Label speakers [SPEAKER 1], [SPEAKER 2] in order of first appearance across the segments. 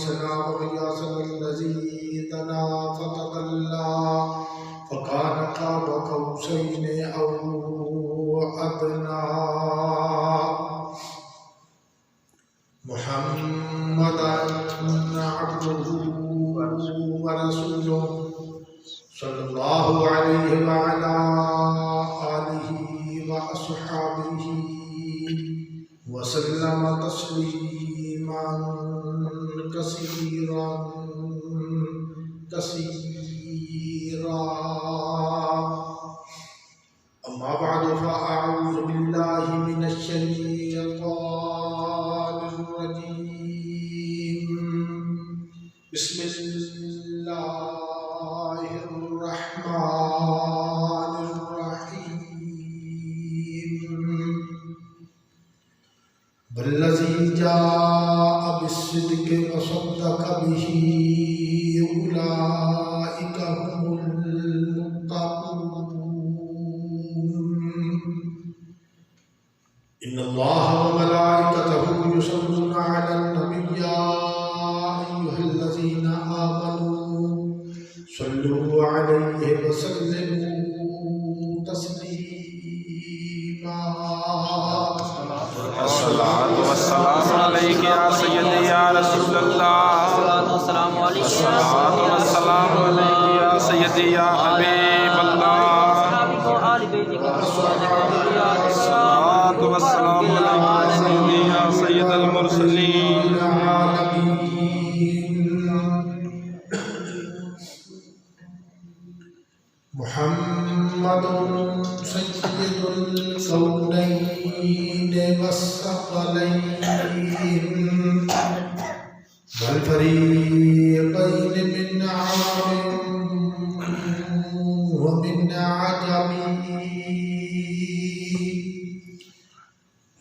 [SPEAKER 1] وغيثنا وغياثنا الذي دنا فتدلى فكان قاب قوسين أو أدنى محمدا عبده ورسوله صلى الله عليه وعلى آله وأصحابه وسلم تسليما كثيرا كثيرا. أما بعد فأعوذ بالله من الشيطان الرجيم. بسم الله الرحمن الرحيم. والذي جاء بالصدق وصدق به أولئك هم المتقون. إن الله وملائكته يصلون على النبي يا أيها الذين آمنوا صلوا عليه وسلموا تسليما.
[SPEAKER 2] الصلاة والسلام عليك يا سيدي يا رسول الله.
[SPEAKER 3] الصلاة والسلام عليك
[SPEAKER 2] الصلاة والسلام عليك يا سيدي يا حبيب الله.
[SPEAKER 3] وآل بيتك
[SPEAKER 2] الصلاة والسلام عليك يا سيدي يا سيد المرسلين.
[SPEAKER 1] محمد سيد الكونين والثقلين والفريقين من عرب ومن عجم.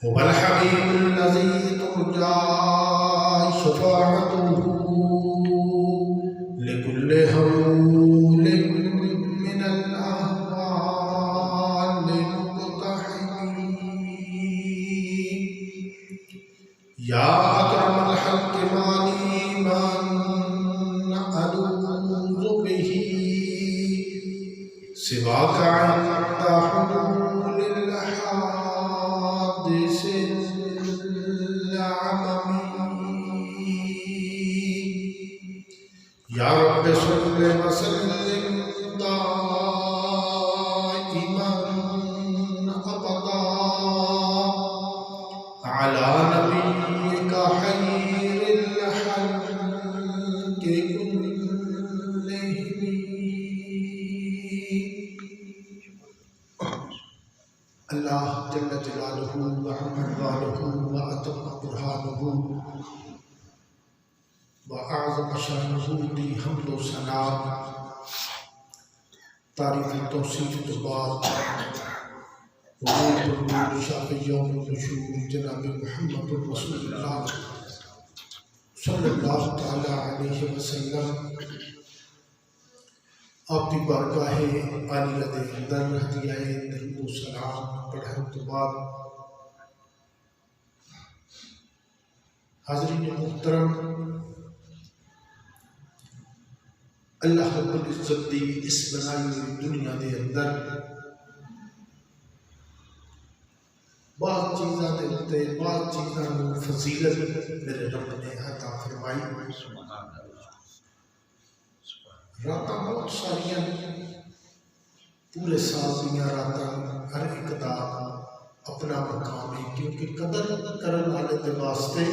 [SPEAKER 1] هو الحبيب الذي ترجى شفاعته لكل هول من الأهوال المقتحمين. يا أكرم الخلق ما لي من ألوذ به سواك عند حلول الحادث العممي. يا رب صل وسلم دائما أبدا على نبيك خير الخلق كلهم. اللہ جل جلالہ وعظم والہ وأتم برہانہ وأعظم شانہ دی حمد و ثنا تعریف توصیف کے بعد حضور النور شاہ یوم النشور جناب محمد رسول اللہ صلی اللہ تعالی علیہ وسلم آپ کی بارگاہ عالیہ دے اندر ہدیہ درود و سلام پڑھنے کے بعد حاضرین محترم، اللہ رب العزت دی اس بنائی ہوئی دنیا دے اندر بعض چیزاں دے ہوتے بعض چیزاں نو فضیلت میرے رب نے عطا فرمائی. راتاں بہت ساریاں پورے سال دیاں راتاں ہر ایک دا اپنا مقام ہے، کیونکہ قدر کرن والے دے واسطے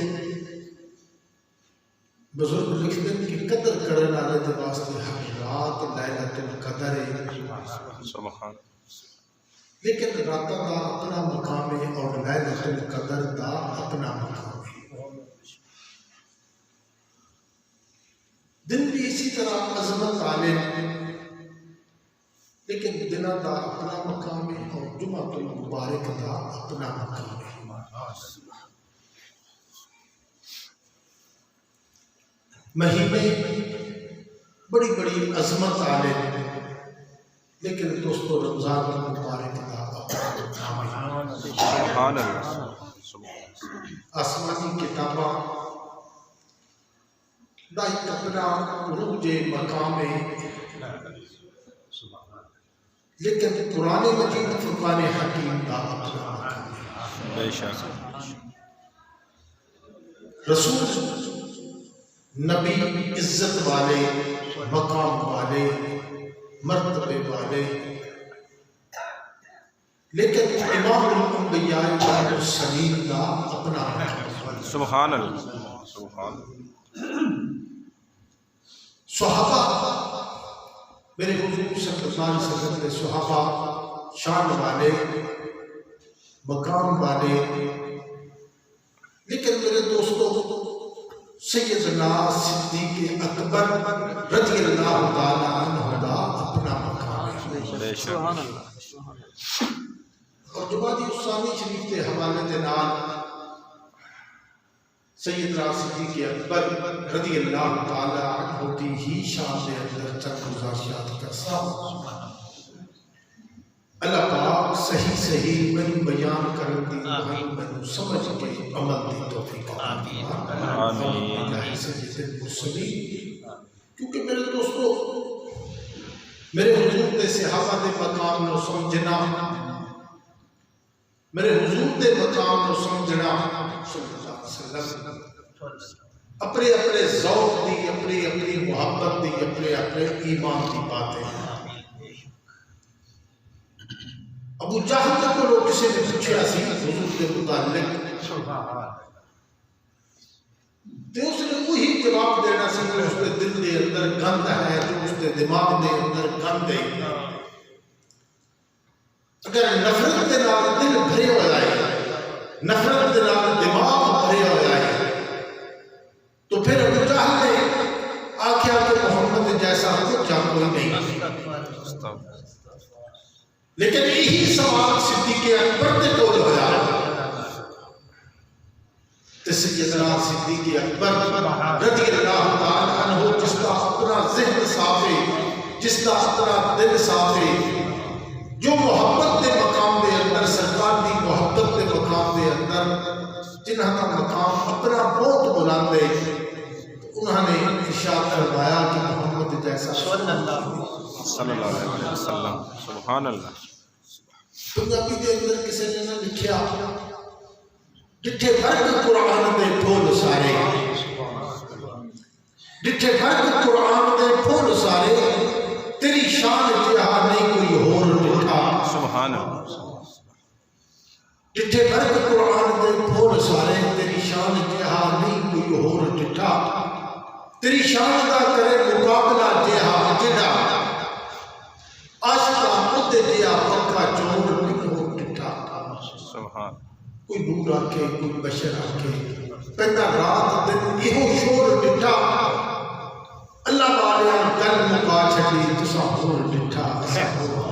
[SPEAKER 1] بزرگ لکھتے ہیں کہ قدر کرن والے دے واسطے ہر رات لیلۃ القدر ہے. لیکن راتاں دا اپنا مقام ہے اور لیلۃ القدر دا اپنا مقام ہے. دن بھی اسی طرح عظمت والے لیکن دنوں دا اپنا مقام ہے اور جمعۃ المبارک دا اپنا مقام ہے. مہینے بڑی بڑی عظمت والے لیکن دوستو رمضان المبارک دا اپنا مقام ہے.
[SPEAKER 2] سبحان اللہ.
[SPEAKER 1] آسمانی کتاباں دا ایک اپنا عروج مقام ہے، لیکن قرآن مجید فرقان حکیم دا اپنا مقام ہے۔
[SPEAKER 2] بے شک
[SPEAKER 1] رسول نبی عزت والے، مقام والے، مرتبے والے، لیکن امام الانبیاء والمرسلین دا اپنا مقام ہے۔
[SPEAKER 2] سبحان اللہ سبحان اللہ۔
[SPEAKER 1] صحابہ میرے حضور صلی اللہ علیہ وسلم کے صحابہ شان والے، مقام والے، لیکن میرے دوستو سیدنا صدیق اکبر رضی اللہ تعالیٰ عنہ دا اپنا مقام ہے۔
[SPEAKER 2] بے شک
[SPEAKER 3] سبحان اللہ سبحان اللہ۔
[SPEAKER 1] اور جماعتی ثانی شریف کے حوالے کے نال سیدنا صدیق اکبر رضی اللہ تعالیٰ عنہ دی ہی شان دے اندر چند گزارشات کرسا۔ اللہ پاک صحیح میں بیان کرن دی میں سمجھ کے عمل دی توفیق
[SPEAKER 2] آمین۔
[SPEAKER 1] اللہ سید المرسلین۔ کیونکہ میرے دوستو میرے حضور دے صحابہ دے مقام نو سمجھنا، میرے حضور دے مقام نو سمجھنا صلی اللہ علیہ وسلم اپنے اپنے ذوق دی، اپنی اپنی محبت دی، اپنے اپنے ایمان دی باتیں ہیں۔ ابو جہل کو لوگ کسی نے پوچھا سی حضور کے متعلق، تو اس نے وہی جواب دینا سی کہ اس کے دل دے اندر گند ہے، جو اس کے دماغ دے اندر گند ہے۔ اگر نفرت دے نال دل بھرے ہوا ہے، نفرت دے نال دماغ بھرے ہوا ہے، تو پھر ابو جہل نے آکھیا کہ محمد جیسا کچھ کوئی نہیں۔ لیکن یہی سوال صدیق اکبر نے کول ہویا، تو سیدنا صدیق اکبر رضی اللہ تعالیٰ عنہ جس کا اپنا ذہن صاف ہے، جس کا اپنا دل صاف ہے، جو محبت دے مقام دے اندر، سرکار دی محبت دے مقام دے اندر جنہاں کا مقام اپنا بہت بلند ہے، انہوں نے ارشاد فرمایا کہ محمد جیسا
[SPEAKER 2] صلی اللہ علیہ وسلم۔ سبحان اللہ۔
[SPEAKER 1] پنجابی دے اندر کسی نے نہ لکھیا جتھے فرق قرآن دے پھول سارے، جتھے فرق قرآن دے پھول سارے، تیری شان جہاں نہیں کوئی ہور ڈٹھا۔
[SPEAKER 2] سبحان اللہ۔
[SPEAKER 1] جتھے فرق قرآن دے پھول سارے، تیری شان جہاں نہیں کوئی ہور ڈٹھا۔ تیری شان دا کرے مقابلہ جہاں جڑا، عاشقاں خود جہاں پکا چور نہیں ہو ڈٹھا۔
[SPEAKER 2] سبحان۔
[SPEAKER 1] کوئی نور آکے، کوئی بشر آکے، پہلا رات دن یہو شور ڈٹھا۔ اللہ والیاں گل مکا چھڑی تساں ہور ڈٹھا۔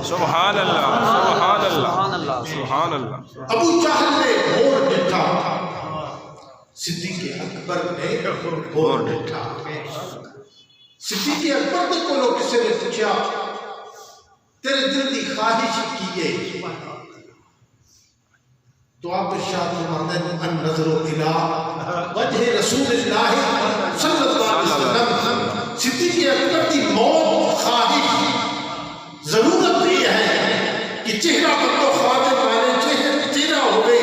[SPEAKER 2] سبحان اللہ سبحان اللہ سبحان اللہ۔
[SPEAKER 1] ابو جہل نے ہور ڈٹھا، صدیق اکبر نے ہور ڈٹھا۔ صدیق اکبر نے کو لوگ کسی نے پوچھا تیرے دل دی خواہش کیے، تو آپ ارشاد فرماتے ہیں النظر الی وجہ رسول اللہ صلی اللہ علیہ وسلم۔ صدیق اکبر کی موت خواہش ضرورت یہ ہے کہ چہرہ بندو خواجہ والے چہرہ ہوئے،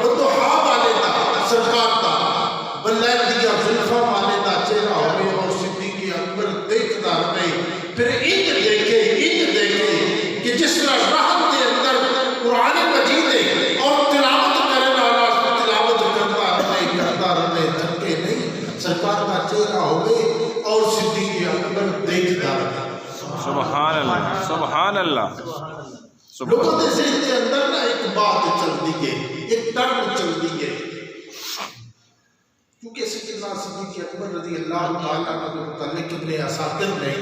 [SPEAKER 1] بندو ہاں والے دا سرکار دا بلیر دیا زلفہ والے دا چہرہ ہوئے، اور صدیق اکبر دیکھتا رہے، پھر انج دیکھے کہ جس طرح راحت کے اندر قرآن مجید ہے اور تلاوت کرنے والا تلاوت کرتا رہے تھکے نہیں، سرکار کا چہرہ ہوئے اور صدیق اکبر دیکھتا رہے۔
[SPEAKER 2] سبحان اللہ سبحان اللہ۔
[SPEAKER 1] لوگوں کے ذہن کے اندر نا ایک بات چلتی ہے، ایک ٹرم چلتی ہے، کیونکہ سیدنا صدیق اکبر رضی اللہ تعالیٰ عنہ کے متعلق ابن اساکر نے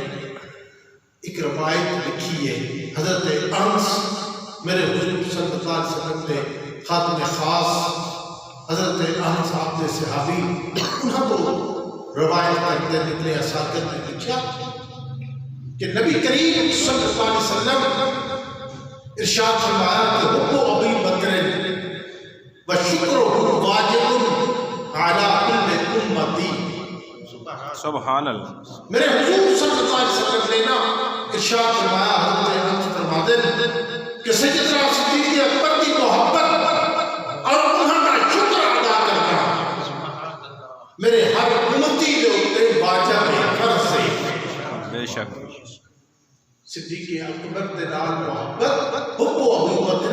[SPEAKER 1] ایک روایت لکھی ہے۔ حضرت انس میرے حضور صلی اللہ علیہ وسلم نے خاتم خاص حضرت انس آپ کے صحابی، انہوں کو روایت کرتے ابن اساکر نے لکھا کہ نبی کریم صلی اللہ علیہ وسلم ارشاد فرمایا کہ حب ابی بکر و شکرہ واجب علی کل امتی۔
[SPEAKER 2] سبحان اللہ
[SPEAKER 1] میرے حضور صلی اللہ علیہ وسلم نے نا ارشاد فرمایا، حضرت انس فرماتے ہیں کہ سیدنا صدیق اکبر کی محبت اور انہوں کا شکر ادا کرنا میرے ہر امتی کے اوپر واجب ہے، فرض ہے۔
[SPEAKER 2] بے شک
[SPEAKER 1] صدیق اکبر کے نال محبت حب ابو بکر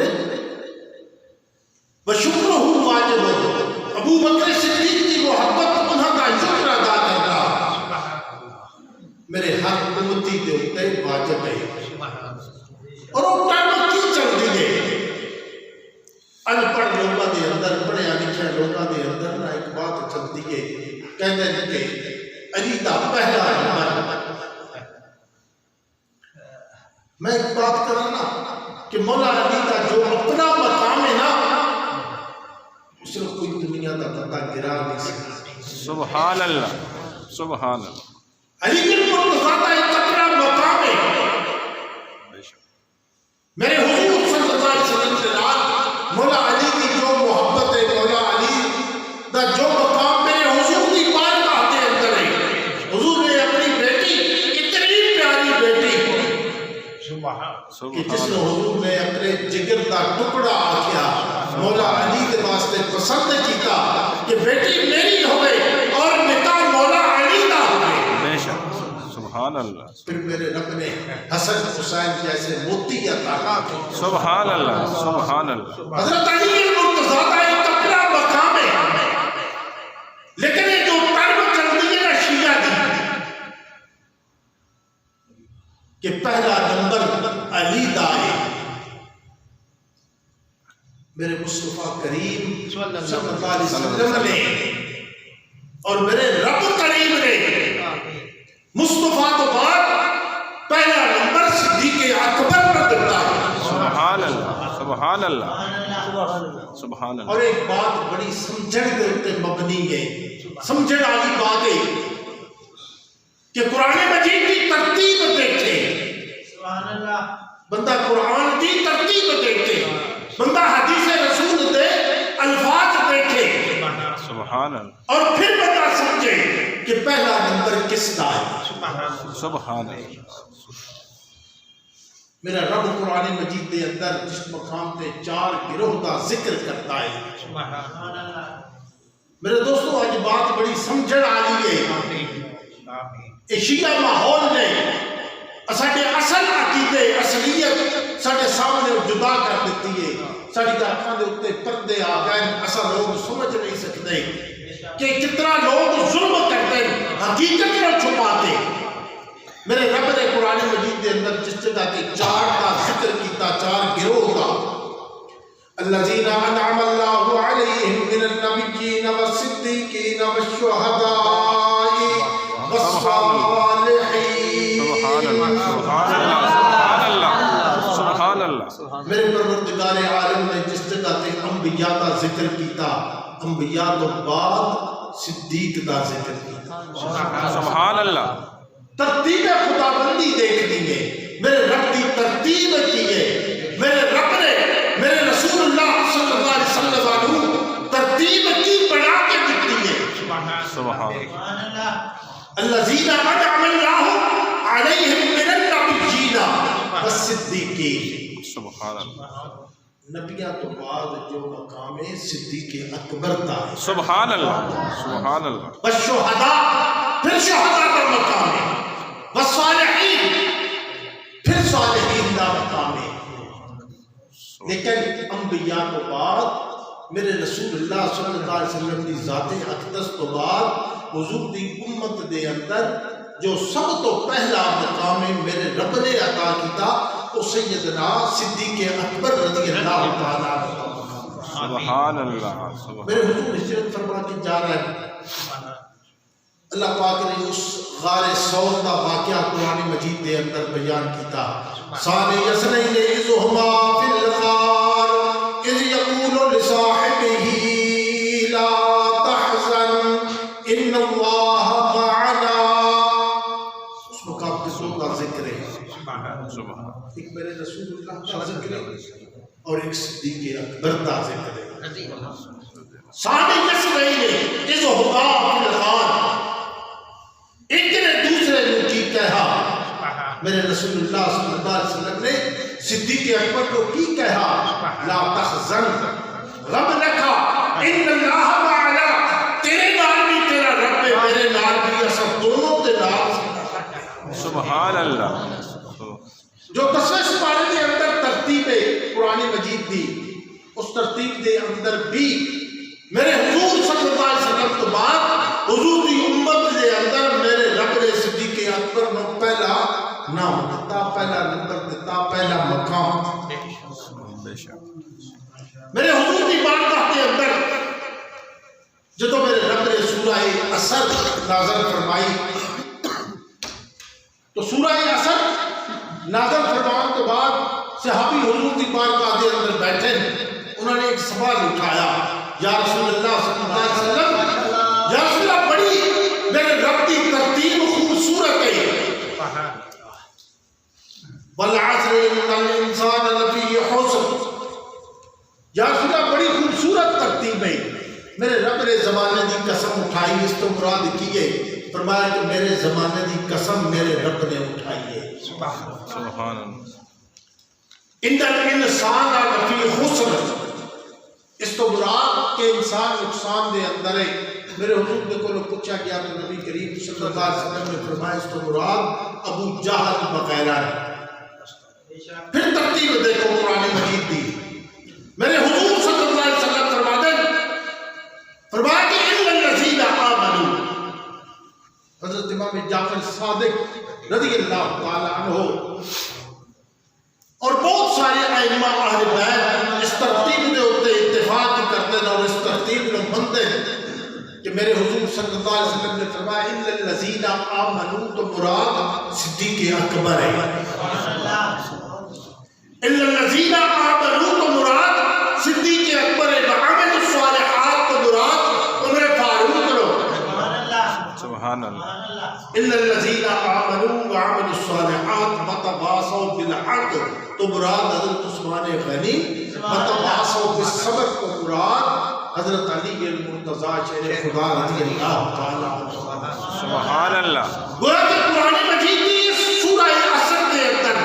[SPEAKER 1] وشکرہ واجب، ابو بکر صدیق کی محبت انہوں کا شکر ادا کرنا میرے ہر امتی کے اوپر واجب ہے۔ اور وہ ٹائم کی چل دی ہے ان پڑھ لوگوں کے اندر، پڑھیا لکھیا لوگوں کے اندر نہ ایک بات چلتی ہے، کہتے ہیں کہ علی دا پہلا نمبر۔ میں ایک بات کروں نا کہ مولا علی کا جو اپنا مقام ہے نا اس نے کوئی دنیا کا پتہ گرا نہیں سکتا۔
[SPEAKER 2] سبحان اللہ سبحان اللہ
[SPEAKER 1] علی کے مرتضیٰ کا ایک اپنا مقام ہے۔
[SPEAKER 2] بے شک
[SPEAKER 1] میرے حضور صلی اللہ علیہ وسلم سے رات مولا علی کی جو محبت ہے، مولا علی دا جو مقام میرے حضور کی بارگاہ کے اندر ہے۔ حضور نے اپنی بیٹی، اتنی پیاری بیٹی کہ جس کو حضور نے اپنے جگر دا ٹکڑا آکھیا، مولا علی کے واسطے پسند کیتا کہ بیٹی میری ہوئے اور نکاح مولا علی دا ہوئے۔
[SPEAKER 2] بے شک سبحان اللہ
[SPEAKER 1] پھر میرے رب نے حسن حسین جیسے موتی عطا کیے۔
[SPEAKER 2] سبحان اللہ سبحان اللہ
[SPEAKER 1] حضرت علی المرتضیٰ کا ایک اپنا مقام ہے، لیکن یہ جو ٹرم چلتی ہے نا شیعہ دی کہ پہلا نمبر علی دا ہے۔ میرے مصطفیٰ کریم صلی اللہ علیہ وسلم نے اور میرے رب کریم نے مصطفیٰ تو بعد پہلا نمبر صدیق اکبر پر دیتا ہے۔
[SPEAKER 2] سبحان اللہ سبحان اللہ سبحان اللہ۔
[SPEAKER 1] اور ایک بات بڑی سمجھن کے اوپر مبنی ہے، سمجھن والی بات ہے کہ قرآن مجید کی ترتیب دیکھے، بندہ قرآن کی ترتیب دیکھے، بندہ حدیث رسول دے الفاظ دیکھے
[SPEAKER 2] سبحان اللہ
[SPEAKER 1] اور پھر بندہ سمجھے کہ پہلا نمبر کس کا ہے۔
[SPEAKER 2] سبحان اللہ
[SPEAKER 1] میرا رب قرآن مجید کے اندر جس مقام پہ 4 گروہ کا ذکر کرتا ہے، میرے دوستو آج بات بڑی سمجھن والی ہے۔ شیعہ ماحول نے ساڈے اصل عقیدے اصلیت ساڈے سامنے جدا کر دیتی ہے، ساڈی اکھاں دے اوتے پردے آ گئے، اساں لوگ سمجھ نہیں سکتے کہ کتنا لوگ ظلم کرتے ہیں، حقیقت کو چھپاتے۔ میرے رب نے قرآن مجید کے اندر جس جگہ کے 4 کا ذکر کیتا، 4 گروہ کا، الذین انعم اللہ علیہم من النبیین والصدیقین والشہداء والصالحین۔
[SPEAKER 2] سبحان اللہ
[SPEAKER 1] میرے پروردگار عالم نے جس جگہ تے انبیاء کا ذکر کیتا، انبیاء تو بعد صدیق کا ذکر کیتا۔
[SPEAKER 2] سبحان اللہ
[SPEAKER 1] ترتیب خدا بندی دیکھنی ہے، میرے رب کی ترتیب کی ہے، میرے رب نے میرے رسول اللہ صلی اللہ علیہ وسلم عنہ ترتیب کی بنا کے دیتی ہے۔
[SPEAKER 2] سبحان اللہ
[SPEAKER 1] الذین انعم اللہ علیہم من النبیین والصدیقین۔
[SPEAKER 2] سبحان اللہ
[SPEAKER 1] نبیوں تو بعد جو مقام ہے صدیق اکبر کا ہے۔
[SPEAKER 2] سبحان اللہ سبحان اللہ
[SPEAKER 1] والشہداء، پھر شہداء کا مقام ہے، والصالحین، پھر صالحین کا مقام ہے۔ لیکن انبیاء تو بعد میرے رسول اللہ صلی اللہ علیہ وسلم کی ذات اقدس تو بعد حضور دی امت دے اندر جو سب تو پہلا مقام میرے رب نے عطا کیتا وہ سیدنا صدیق اکبر رضی اللہ تعالیٰ عنہ۔
[SPEAKER 2] سبحان اللہ
[SPEAKER 1] میرے حضور ہجرت فرما کے جا رہے ہیں، اللہ پاک نے اس غار ثور کا واقعہ قرآن مجید کے اندر بیان کیتا۔ ثانی اثنین اذ ہما فی الغار اذ یقول لصاحبہ لا تحزن ان اللہ معنا۔ اس مقام کے دو کا ذکر ہے، ایک میرے رسول اللہ کا ذکر ہے اور ایک صدیق اکبر کا ذکر ہے۔ ثانی اثنین اذ ہما فی الغار، میرے رسول اللہ صلی اللہ علیہ وسلم نے صدیق اکبر کو کی کہا لا تحزن غم رکھا ان اللہ معنا تیرے نال بھی تیرا رب ہے میرے نال بھی سب دونوں کے نال
[SPEAKER 2] سبحان اللہ
[SPEAKER 1] جو 10ویں سپارے کے اندر ترتیب ہے قرآن مجید دی اس ترتیب دے اندر بھی میرے حضور صلی اللہ علیہ وسلم تو بعد حضور دی امت دے اندر میرے رب نے صدیق اکبر نو پہلا نام دیتا پہلا نمبر دیتا پہلا مقام
[SPEAKER 2] بے شک
[SPEAKER 1] میرے حضور دی بارگاہ کے اندر جدو میرے رب نے سورہ اثر نازل فرمائی تو سورہ اثر نازل فرمان کے بعد صحابی حضور دی بارگاہ کے اندر بیٹھے انہوں نے ایک سوال اٹھایا یا رسول اللہ صلی اللہ علیہ وسلم یا رسول اللہ بڑی میرے رب کی ترتیب خوبصورت ہے والعصر ان الانسان لفی خسر یا رسول اللہ بڑی خوبصورت ترتیب ہے میرے رب نے زمانے دی قسم اٹھائی اس تو مراد کی ہے فرمایا کہ میرے زمانے دی قسم میرے رب نے اٹھائی ہے
[SPEAKER 2] سبحان اللہ
[SPEAKER 1] ان الانسان لفی خسر اس تو مراد کہ انسان نقصان دے اندر ہے میرے حضور نے کو پوچھا گیا تو نبی کریم صلی اللہ علیہ وسلم نے فرمایا اس تو مراد ابو جہل وغیرہ ہے پھر ترتیب دیکھو قرآن مجید دی میرے حضور صلی اللہ علیہ وسلم فرمایا کہ الا الذین آمنوا حضرت امام جعفر صادق رضی اللہ تعالی عنہ اور بہت سارے ائمہ اہل بیت اس ترتیب دے اوپر اتفاق کرتے ہیں اور اس ترتیب کو منتے ہیں کہ میرے حضور صلی اللہ علیہ وسلم نے فرمایا الا الذین آمنوا تو مراد صدیق اکبر ہے الا الذین آمنوا تو مراد صدیق اکبر ہے وعملوا الصالحات تو مراد عمر فاروق لو
[SPEAKER 2] سبحان اللہ
[SPEAKER 1] الا الذین آمنوا وعملوا الصالحات وتواصوا بالحق تو مراد حضرت عثمان غنی وتواصوا بالصبر تو مراد حضرت علی المرتضیٰ شیر خدا رضی اللہ تعالی عنہ
[SPEAKER 2] سبحان اللہ
[SPEAKER 1] گویا کہ قرآن مجید کی اس سورہ اثر کے اندر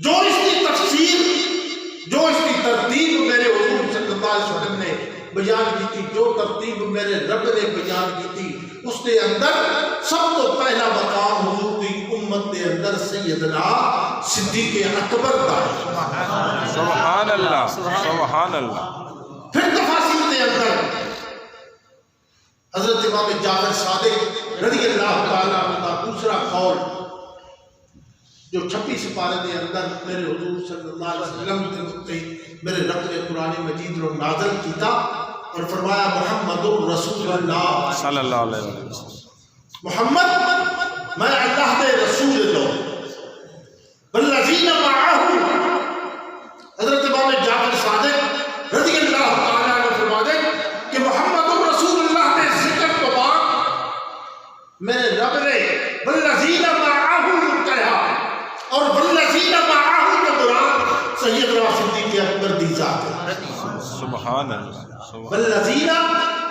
[SPEAKER 1] جو اس کی تفسیر جو اس کی ترتیب میرے حضور صلی اللہ علیہ وسلم نے بیان کی تھی جو ترتیب میرے رب نے بیان کی تھی اس کے اندر سب تو پہلا مقام حضور کی امت کے اندر سیدنا صدیق اکبر کا
[SPEAKER 2] سبحان اللہ سبحان اللہ
[SPEAKER 1] پھر تفاصیل کے اندر حضرت امام جعفر صادق رضی اللہ تعالیٰ عنہ کا دوسرا قول جو 26 سپارے کے اندر میرے حضور صلی اللہ علیہ وسلم کے متعلق میرے رب نے قرآن مجید رو نازل کیتا اور فرمایا محمد رسول اللہ
[SPEAKER 2] صلی اللہ علیہ وسلم
[SPEAKER 1] محمد میں اللہ کے رسول لو والذین معاہ حضرت امام جعفر صادق رضی اللہ تعالیٰ عنہ فرما دیں کہ محمد رسول اللہ کے ذکر کو بعد میرے رب نے والذین معاہ کہا اور والذین معاہ کے مراد سیدنا صدیق اکبر دی ذات ہے
[SPEAKER 2] سبحان اللہ
[SPEAKER 1] والذین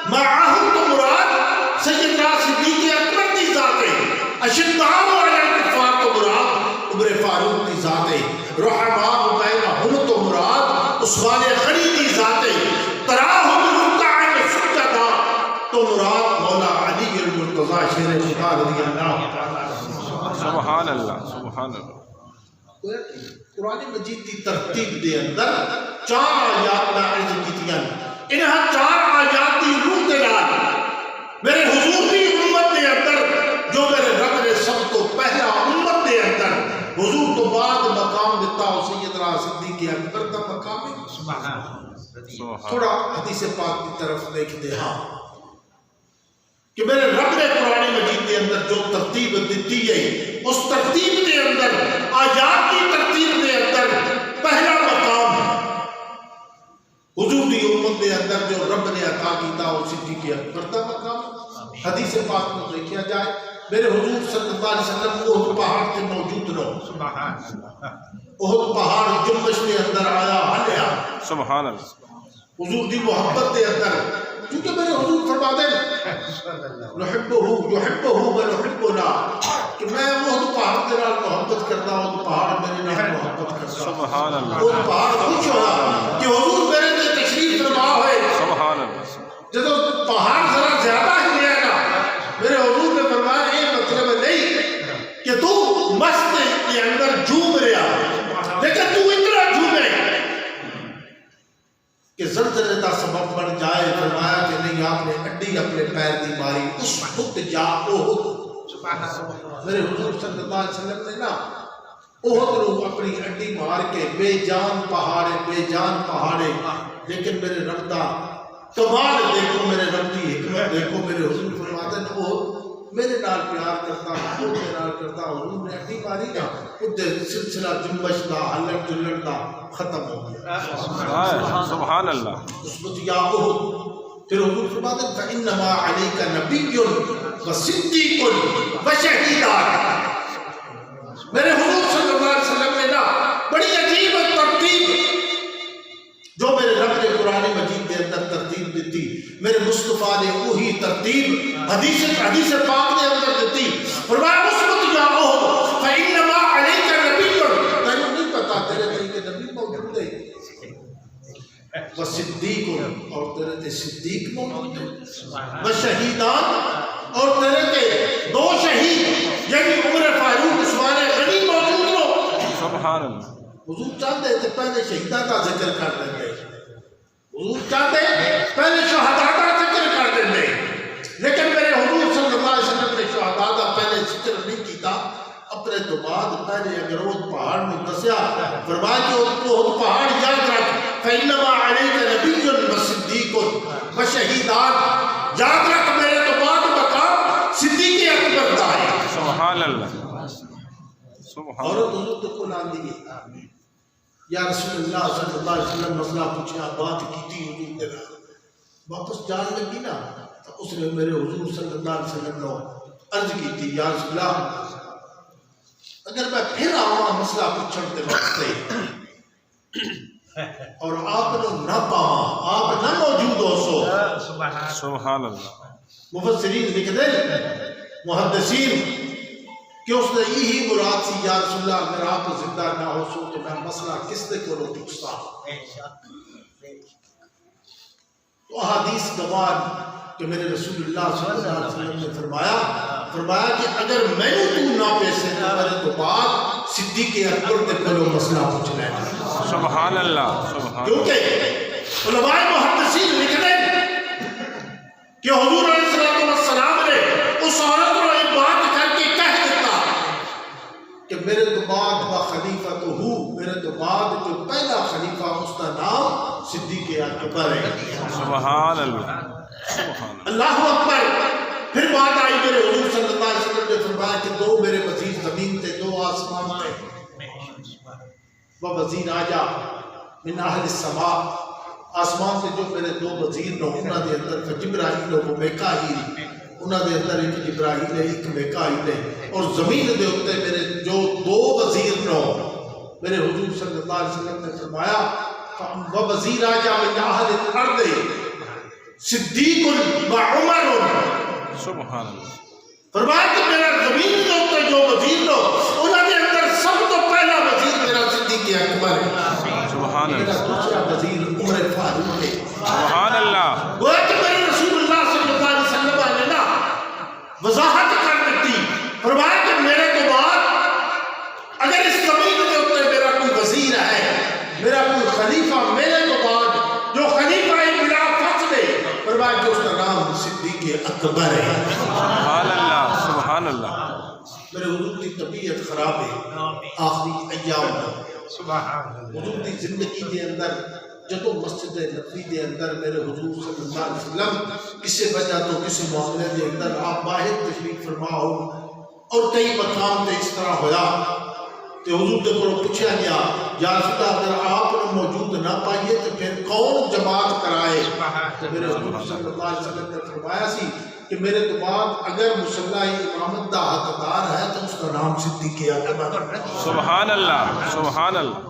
[SPEAKER 1] معاہ کے مراد سیدنا صدیق اکبر دی ذات ہے اشداء علی الکفار تو مراد عمر فاروق دی ذات ہے رحماء بینہم تو مراد عثمان غنی دی ذات ہے تراہم رکعا سجدا تو مراد مولا علی المرتضیٰ شیر خدا رضی اللہ تعالی عنہ
[SPEAKER 2] سبحان اللہ سبحان اللہ
[SPEAKER 1] قرآن مجید کی ترتیب دے اندر 4 آیات میں عرض کیتیاں انہاں 4 آیات کی روح دے نال میرے حضور کی امت دے اندر جو میرے رب نے سب تو پہلا امت دے اندر حضور تو بعد مقام دیتا ہو سیدنا صدیق اکبر کا مقام ہے تھوڑا حدیث پاک کی طرف دیکھتے ہاں کہ میرے رب نے قرآن مجید کے اندر جو ترتیب دیتی ہے اس ترتیب کے اندر آیات کی ترتیب کے اندر پہلا مقام حضور کی امت کے اندر جو رب نے عطا کیتا وہ صدیق اکبر کا مقام حدیث پاک میں دیکھا جائے میرے حضور صلی اللہ علیہ وسلم احد پہاڑ کے موجود رہو احد پہاڑ جنبش کے اندر آیا ہلیا
[SPEAKER 2] سبحان اللہ
[SPEAKER 1] حضور دی محبت کے اندر کیونکہ میرے حضور فرما دیں نحبہ و نحبنا کہ میں احد پہاڑ کے نال کرتا وہ پہاڑ میرے نال محبت کرتا
[SPEAKER 2] سبحان اللہ
[SPEAKER 1] وہ پہاڑ خوش ہوا کہ حضور میرے تے تشریف فرما ہوئے
[SPEAKER 2] سبحان اللہ
[SPEAKER 1] جب پہاڑ ذرا زیادہ ہی لے گا میرے حضور نے فرمایا یہ مطلب نہیں کہ تو مست کے اندر جھوم رہا لیکن تو اتنا جھومے کہ زلزلے کا سبب بن جائے فرمایا کہ نہیں آپ نے اڈی اپنے پیر دی ماری اس خود جا احد میرے حضور صلی اللہ علیہ وسلم نے نا احد رو اپنی اڈی مار کے بے جان پہاڑے لیکن میرے رب دا کمال دیکھو میرے رب کی حکمت دیکھو میرے حضور فرماتے ہیں وہ میرے نال پیار کرتا وہ میرے نال کرتا حضور نے اڈی ماری نا خود سلسلہ جنبش دا ہلن جلن دا ختم ہو گیا
[SPEAKER 2] سبحان اللہ
[SPEAKER 1] اسمت یا احد پھر حضور فرماتے ہیں فَإِنَّمَا عَلَيْكَ نَبِيٌّ وَصِدِّيقٌ وَشَهِيدٌ میرے حضور صلی اللہ علیہ وسلم نے نا بڑی عجیب ترتیب جو میرے رب نے قرآن مجید کے اندر ترتیب دیتی میرے مصطفیٰ نے وہی ترتیب حدیث پاک نے اندر دیتی فرمایا اسمت یا احد فَإِنَّمَا عَلَيْكَ نَبِيٌّ تجھے نہیں پتا تیرے طریقے نبی موجود ہے وصدیق اور تیرے تے صدیق موجود ہے وشہیدان اور تیرے تے دو شہید یعنی عمر فاروق عثمان غنی موجود ہو
[SPEAKER 2] سبحان اللہ
[SPEAKER 1] حضور چاہتے تھے پہلے شہیدہ کا ذکر کر دیتے حضور چاہتے پہلے شہداء کا ذکر کر دیتے لیکن میرے حضور صلی اللہ علیہ وسلم نے شہداء کا پہلے ذکر نہیں کیتا اپنے تو بعد پہلے اگر وہ پہاڑ میں دسیا فرمایا کہ وہ پہاڑ یاد رکھ فَإِنَّمَا عَلَيْكَ نَبِيٌّ وَصِدِّيقٌ وَشَهِيدٌ یاد رکھ میرے تو بعد مقام صدیق اکبر کا ہے
[SPEAKER 2] سبحان اللہ سبحان
[SPEAKER 1] عورت حضور تو کون آن دیئے یا رسول اللہ صلی اللہ علیہ وسلم مسئلہ پوچھا بات کی تھی حضور دینا واپس جان لگی نا تو اس نے میرے حضور صلی اللہ علیہ وسلم نے عرض کی تھی یا رسول اللہ اگر میں پھر آواں مسئلہ پوچھن تے وقت اور آپ نے نہ پاواں آپ نہ موجود ہو سو
[SPEAKER 2] سبحان اللہ
[SPEAKER 1] مفسرین لکھ دیں محدثین کہ اس نے یہی مراد سی یا رسول اللہ اگر آپ زندہ نہ ہو سو تو میں مسئلہ کس دے کو رو پوچھتا تو احادیث گوان کہ میرے رسول اللہ صلی اللہ علیہ وسلم نے فرمایا کہ اگر میں تو نہ پیسے تو میرے تو بعد صدیق اکبر تے کلو مسئلہ پوچھنا ہے
[SPEAKER 2] سبحان اللہ سبحان
[SPEAKER 1] کیونکہ علماء محدثین لکھ دیں کہ حضور علیہ السلام نے اس عورت کو ایک بات کر کے کہہ دیتا کہ میرے تو بعد با خلیفہ تو ہوں میرے تو بعد جو پہلا خلیفہ اس کا نام صدیق اکبر ہے
[SPEAKER 2] سبحان اللہ
[SPEAKER 1] اللہ اکبر پھر بات آئی میرے حضور صلی اللہ علیہ وسلم نے فرمایا کہ دو میرے وزیر زمین تھے دو آسمان تھے وہ وزیر آجا من اہل السماء آسمان سے جو میرے دو وزیر نو انہاں دے اندر جبرائیل و میکائیل انہاں دے اندر ایک جبرائیل ہے ایک میکائیل ہے اور زمین دے اوپر میرے جو دو وزیر نو میرے حضور صلی اللہ علیہ وسلم نے فرمایا وہ وزیر آجا من اہل الارض صدیق و عمر
[SPEAKER 2] سبحان اللہ
[SPEAKER 1] فرمایا کہ میرا زمین کے اوپر جو وزیر لو انہوں نے اندر سب تو پہلا وزیر میرا صدیق اکبر ہے
[SPEAKER 2] سبحان
[SPEAKER 1] میرا
[SPEAKER 2] اللہ
[SPEAKER 1] دوسرا وزیر عمر فاروق ہے
[SPEAKER 2] سبحان اللہ
[SPEAKER 1] وہ کہ میرے رسول اللہ صلی اللہ علیہ وسلم نے نا وضاحت کر دیتی فرمایا کہ میرے تو بعد اگر اس زمین کے اوپر میرا کوئی وزیر ہے میرا کوئی خلیفہ میرے تو بعد جو خلیفہ بلا فصل فرمایا کہ اس کا نام صدیق اکبر ہے
[SPEAKER 2] سبحان اللہ سبحان اللہ
[SPEAKER 1] میرے حضور کی طبیعت خراب ہے آخری ایام میں حضور کی زندگی کے اندر جدو مسجد نبوی کے اندر میرے حضور صلی اللہ علیہ وسلم کسی وجہ تو کسی معاملے کے اندر آپ باہر تشریف فرما ہو اور کئی مقام تے اس طرح ہویا کہ حضور کے کو پوچھا گیا یا رسول اللہ اگر آپ موجود نہ پائیے تو پھر کون جماعت کرائے تو میرے حضور صلی اللہ علیہ وسلم نے فرمایا سی کہ میرے تو بعد اگر مسلح امامت دا حقدار ہے تو اس کا نام صدیق اکبر ہے
[SPEAKER 2] سبحان اللہ سبحان اللہ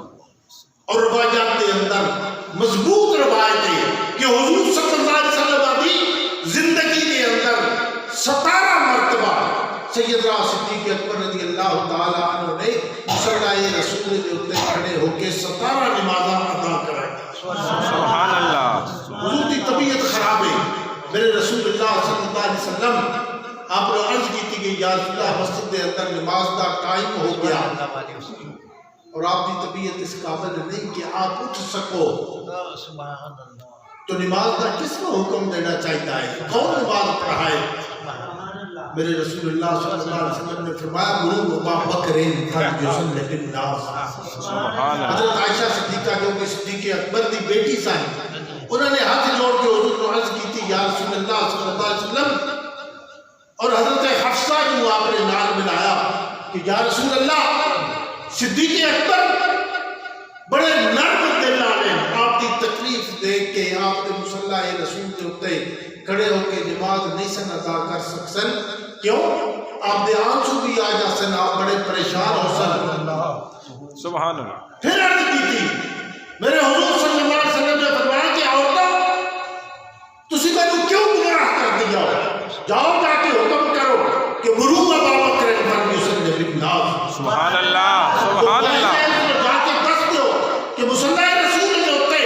[SPEAKER 1] اور روایات کے اندر مضبوط روایت ہے کہ حضور صلی اللہ علیہ وسلم کی زندگی کے اندر 17 سیدنا صدیق اکبر رضی اللہ تعالی عنہ نے مصلی رسول دے اوتے کھڑے ہو کے 17 نمازاں ادا کرائیں.
[SPEAKER 2] سبحان اللہ.
[SPEAKER 1] حضور کی طبیعت خراب ہے. میرے رسول اللہ صلی اللہ علیہ وسلم آپ نے عرض کی تھی کہ یا رسول اللہ مسجد کے اندر نماز کا ٹائم ہو گیا اور آپ کی طبیعت اس قابل نہیں کہ آپ اٹھ سکو تو نماز کا کس کو حکم دینا چاہتا ہے؟ کون نماز پڑھائے؟ میرے رسول اللہ صلی اللہ علیہ وسلم نے فرمایا مرو ابا بکرین فلیصلی بالناس. حضرت عائشہ صدیقہ جو کہ صدیق اکبر دی بیٹی سن انہوں نے ہاتھ جوڑ کے حضور کو عرض کی تھی یا رسول اللہ صلی اللہ علیہ وسلم اور حضرت حفصہ جو آپ نے نال ملایا کہ یا رسول اللہ صدیق اکبر بڑے نرم دل والے آپ کی تکلیف دیکھ کے آپ کے مصلی رسول کے اوتے کھڑے ہو کے نماز نہیں سن ادا کر سکسن. کیوں؟ آپ دے آنسو بھی آ جا سن آپ بڑے پریشان ہو سن.
[SPEAKER 2] سبحان اللہ.
[SPEAKER 1] پھر عرض کی تھی میرے حضور صلی اللہ علیہ وسلم نے فرمایا کہ عورتوں تسی میں کیوں گمراہ کر دیا جاؤ جا کے حکم کرو کہ مرو ابا بکر فلیصلی بالناس.
[SPEAKER 2] سبحان اللہ. سبحان اللہ.
[SPEAKER 1] جا کے دس دو کہ مصلی رسول کے اوتے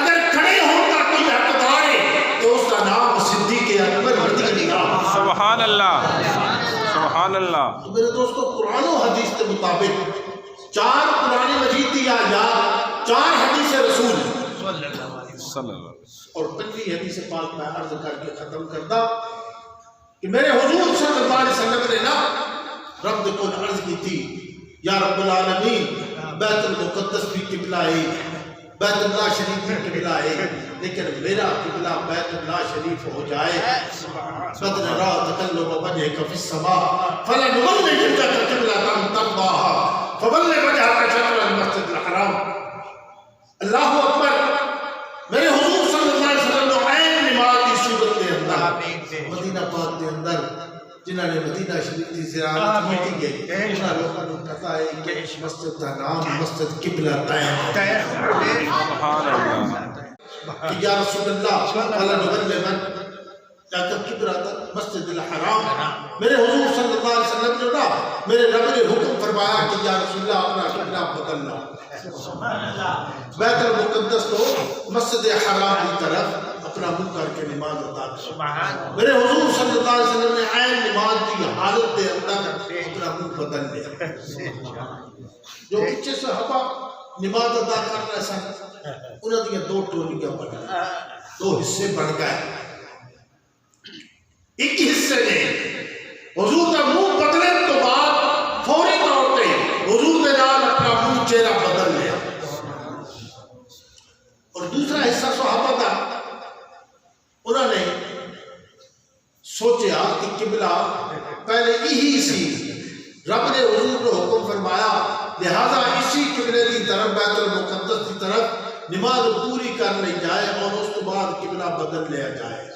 [SPEAKER 1] اگر کھڑے ہوں گا کوئی حقدار ہے تو اس کا نام صدیق اکبر رضی اللہ.
[SPEAKER 2] سبحان اللہ. سبحان اللہ.
[SPEAKER 1] تو میرے دوستو قرآن و حدیث کے مطابق 4 قرآن مجید کی آیات 4 حدیث رسول
[SPEAKER 2] صلی اللہ علیہ وسلم
[SPEAKER 1] اور 5 حدیث پاک میں عرض کر کے ختم کرتا کہ میرے حضور صلی اللہ علیہ وسلم نے نا رب کو عرض کی تھی یا رب العالمین بیت المقدس بھی قبلہ ہے بیت اللہ شریف بھی قبلہ ہے لیکن میرا قبلہ بیت اللہ شریف ہو جائے. قد نرى تقلب وجهك في السماء فلنولينك قبلة ترضاها فول وجهك شطر المسجد الحرام. اللہ اکبر. میرے حضور صلی اللہ علیہ وسلم نے عین نماز کی صورت کے اندر مدینہ پاک کے اندر جنہوں نے مدینہ شریف کی زیارت کی ہے انہاں لوگوں کو پتہ ہے کہ اس مسجد کا نام مسجد قبلہ ہے.
[SPEAKER 2] سبحان اللہ.
[SPEAKER 1] کہ یا رسول اللہ فلنولينك قبلہ مسجد الحرام. میرے حضور صلی اللہ علیہ وسلم جو نا میرے رب نے حکم فرمایا کہ یا رسول اللہ اپنا قبلہ بدل لو. بیت المقدس تو مسجد حرام کی طرف اپنا منہ کر کے نماز ادا کرو. میرے حضور صلی اللہ علیہ وسلم نے عین نماز کی حالت دے اندر اپنا منہ بدل لیا. جو پیچھے صحابہ نماز ادا کر رہے سن انہوں نے 2 ٹولیاں بن گئیں 2 حصے بن گئے. ایک حصے نے حضور کا منہ بدلنے تو بعد فوری طور پہ حضور کے نال اپنا منہ چہرہ بدل لیا اور دوسرا حصہ صحابہ کا انہوں نے سوچا کہ قبلہ پہلے یہی سی رب نے حضور کو حکم فرمایا لہذا اسی قبلے کی طرف بیت المقدس کی طرف نماز پوری کر لی جائے اور اس کے بعد قبلہ بدل لیا جائے.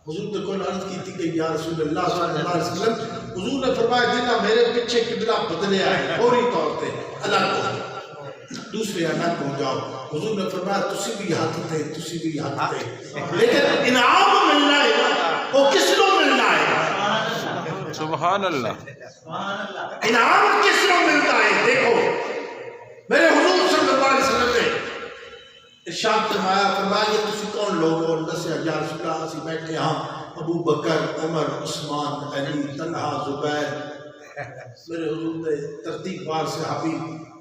[SPEAKER 1] حضور نے کوئی عرض کی تھی کہ یا رسول اللہ صلی اللہ علیہ وسلم حضور نے فرمایا جنہ میرے پیچھے قبلہ بدلے آئے فوری طور پہ الگ ہو جاؤ دوسرے الگ ہو جاؤ. حضور نے فرمایا تسی بھی حق تھے تسی بھی حق تھے لیکن انعام ملنا ہے وہ کس کو ملنا ہے؟
[SPEAKER 2] سبحان اللہ.
[SPEAKER 1] انعام کس کو ملتا ہے؟ دیکھو میرے حضور صلی اللہ علیہ وسلم نے ارشاد فرمایا یہ تسی کون لوگ اور دسیا یا رسول اللہ اسی بیٹھے ہاں ابو بکر عمر عثمان علی طلحہ زبیر. میرے حضور نے ترتیب بار صحابی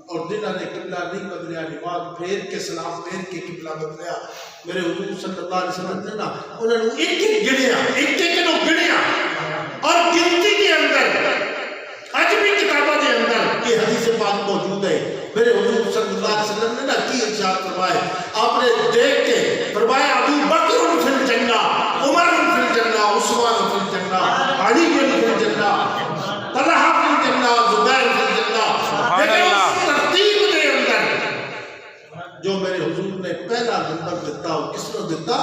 [SPEAKER 1] اور جنہوں نے قبلہ نہیں بدلیا نماز پھیر کے سلام پھیر کے قبلہ بدلیا میرے حضور صلی اللہ علیہ وسلم نے نا انہوں نے ایک ایک گنیا ایک ایک نو گنیا اور گنتی کے اندر آج بھی کتابوں کے اندر یہ حدیث پاک موجود ہے. میرے حضور صلی اللہ علیہ وسلم نے نا کی ارشاد فرمائے آپ نے دیکھ کے فرمایا ابو بکر فی الجنہ عمر فی الجنہ عثمان فی الجنہ علی فی الجنہ طلحہ فی الجنہ زبیر فی الجنہ. لیکن اس ترتیب کے اندر جو میرے حضور نے پہلا نمبر دیتا وہ کس کو دیتا؟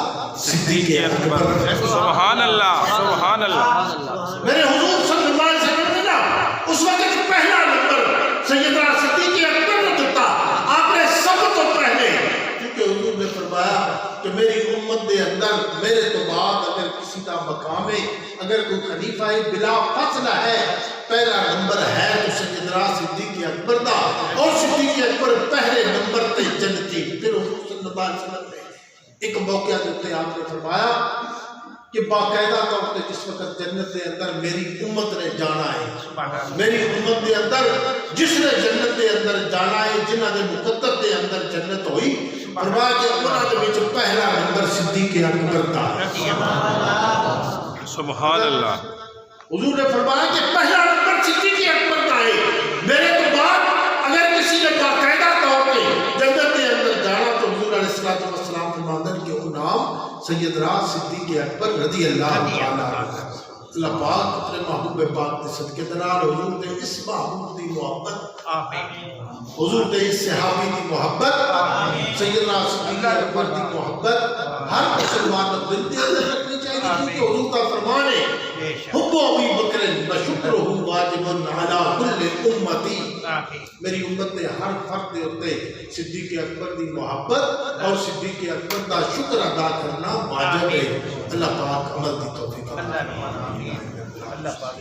[SPEAKER 1] صدیق اکبر.
[SPEAKER 2] سبحان اللہ. سبحان اللہ.
[SPEAKER 1] میرے حضور صلی اللہ علیہ وسلم نے نا اس وقت پہلا نمبر سیدنا صدیق اکبر نے دیتا. آپ نے سب تو پہلے کیونکہ حضور نے فرمایا کہ میری امت دے اندر میرے تو بعد اگر کسی کا مقام ہے اگر کوئی خلیفہ بلا فصل ہے پہلا نمبر ہے تو سیدنا صدیق اکبر دا اور صدیق اکبر پہلے نمبر تے جنتی پھر حضور صلی اللہ علیہ وسلم نے ایک موقع دیتے آپ نے فرمایا کہ باقاعدہ طور پہ جس وقت جنت کے اندر میری امت نے جانا ہے میری امت کے اندر جس نے جنت کے اندر جانا ہے جنہ کے مقدر کے اندر جنت ہوئی فرمایا کہ انہاں دے وچ پہلا نمبر صدیق اکبر دا
[SPEAKER 2] سبحان اللہ
[SPEAKER 1] حضور نے فرمایا کہ پہلا نمبر صدیق اکبر کا ہے میرے تو بعد اگر کسی نے باقاعدہ طور پہ جنت کے اندر جانا تو حضور علیہ الصلوۃ والسلام فرماتے ہیں کہ وہ نام سیدنا صدیق اکبر رضی اللہ تعالیٰ عنہ اللہ پاک اپنے محبوب پاک کے صدقے دلال حضور نے اس محبوب دی محبت حضور نے اس صحابی دی محبت سیدنا صدیق اکبر دی محبت ہر مسلمان کو دل کے اندر رکھنی چاہیے کیونکہ حضور کا فرمان ہے حب ابی بکر وشکرہ واجب علی کل امتی میری امت نے ہر فرد دے ہوتے صدیق اکبر دی محبت اور صدیق اکبر دا شکر ادا کرنا واجب ہے اللہ پاک عمل دی توفیق
[SPEAKER 3] اللہ پاک